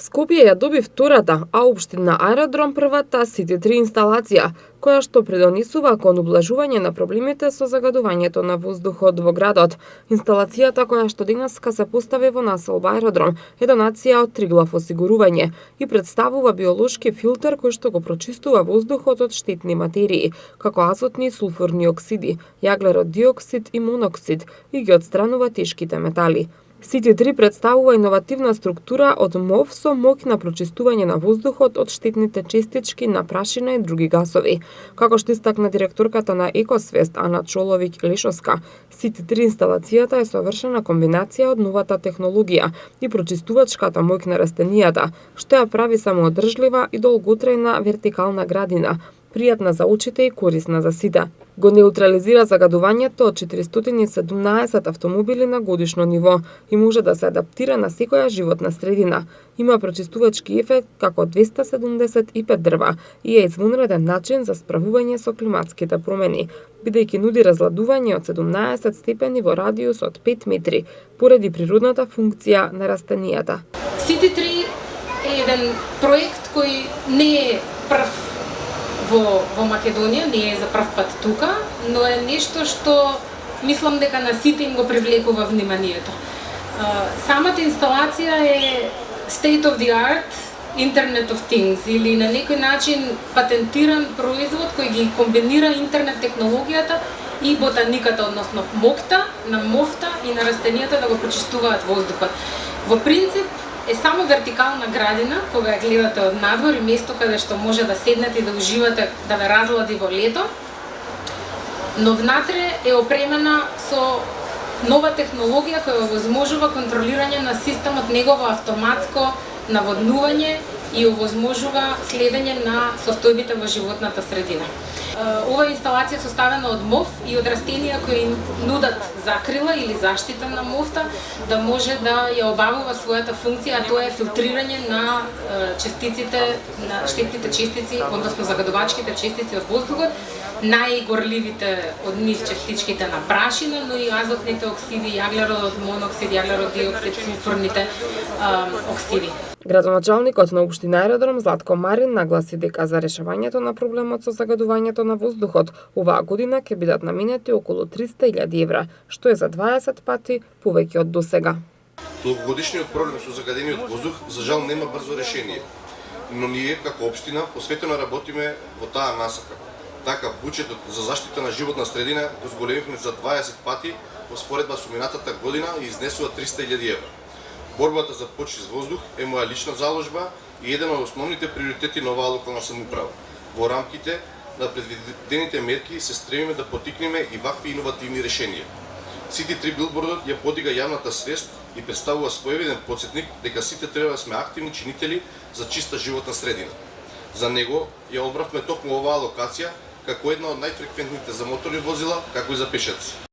Скопје ја доби втората, а општина Аеродром првата Сити-3 инсталација, која што придонесува кон ублажување на проблемите со загадувањето на воздухот во градот. Инсталацијата која што денеска се постави во населба Аеродром е донација од Триглав осигурување и представува биолошки филтер кој што го прочистува воздухот од штетни материи, како азотни и сулфурни оксиди, јаглерод диоксид и моноксид и ги отстранува тешките метали. Сити-3 представува иновативна структура од МОВ со моќ на прочистување на воздухот од штетните честички на прашина и други гасови. Како што истакна директорката на Екосвест Ана Чоловиќ-Лешовска, Сити-3 инсталацијата е совршена комбинација од новата технологија и прочистувачката моќ на растенијата, што ја прави самоодржлива и долготрајна вертикална градина, пријатна за очите и корисна за сите. Го неутрализира загадувањето од 417 автомобили на годишно ниво и може да се адаптира на секоја животна средина. Има прочистувачки ефект како 275 дрва и е извонреден начин за справување со климатските промени, бидејќи нуди разладување од 17 степени во радиус од 5 метри, поради природната функција на растенијата. Сити-3 е еден проект кој не е прв во Македонија, не е за прв пат тука, но е нешто што мислам дека на сите им го привлекува вниманието. Самата инсталација е state of the art, Internet of Things, или на некој начин патентиран производ кој ги комбинира интернет технологијата и ботаниката, односно мовта и на растенијата да го прочистуваат воздухот. Во принцип, е само вертикална градина, кога ја гледате од надвор и место каде што може да седнете и да уживате, да ве разлади во лето, но внатре е опремена со нова технологија која овозможува контролирање на системот, негово автоматско наводнување и овозможува следење на состојбите во животната средина. Ова инсталација е составена од МОВ и од растенија кои нудат закрила или заштита на мовта, да може да ја обавува својата функција, а тоа е филтрирање на частиците, на штетните частици, односно загадувачките частици од воздухот, најгорливите од нив частичките на прашина, но и азотните оксиди, јаглеродот моноксид, јаглерод диоксид, сулфурните оксиди. Градоначалникот на општина Аеродром Златко Марин нагласи дека за решавањето на проблемот со загадувањето на воздухот оваа година ќе бидат наменети околу 300.000 евра, што е за 20 пати повеќе од досега. Долгогодишниот проблем со загадениот воздух за жал нема брзо решение, но ние како општина посветено работиме во таа насока. Така, буџетот за заштита на животна средина го зголемивме за 20 пати во споредба со минатата година и изнесува 300.000 евра. Борбата за почист воздух е моја лична заложба и еден од основните приоритети на оваа локална самоуправа. Во рамките на предвидените мерки се стремиме да потикнеме и вакви иновативни решенија. Сити-3 билбордот ја подига јавната свест и представува своевиден потсетник дека сите треба да сме активни чинители за чиста животна средина. За него ја одбравме токму оваа локација како една од најфреквентните за моторни возила, како и за пешаци.